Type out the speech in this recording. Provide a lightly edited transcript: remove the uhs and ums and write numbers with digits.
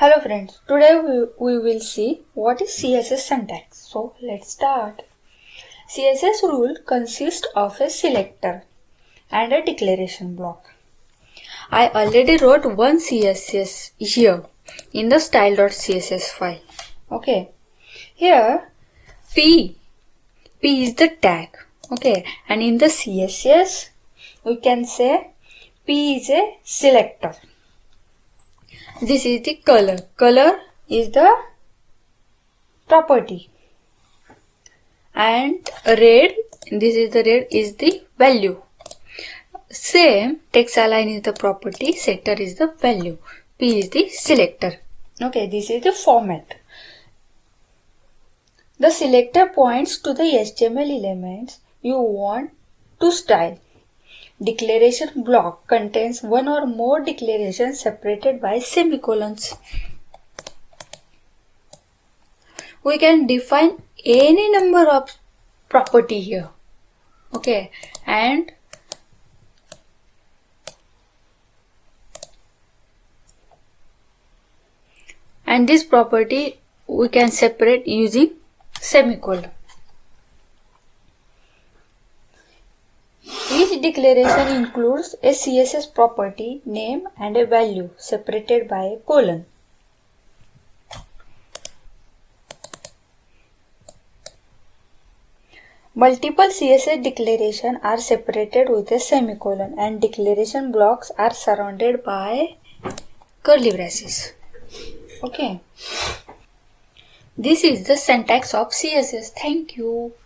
Hello friends, today we will see what is CSS syntax. So let's start. CSS rule consists of a selector and a declaration block. I already wrote one CSS here in the style.css file. Okay, here P is the tag. Okay, and in the CSS we can say P is a selector. This is the color. Color is the property. And red, this is the red, is the value. Same, text align is the property, setter is the value. P is the selector. Okay, this is the format. The selector points to the HTML elements you want to style. Declaration block contains one or more declarations separated by semicolons. We can define any number of property here. Okay, and this property we can separate using semicolon. Each declaration includes a CSS property, name and a value separated by a colon. Multiple CSS declarations are separated with a semicolon and declaration blocks are surrounded by curly braces. Okay. This is the syntax of CSS. Thank you.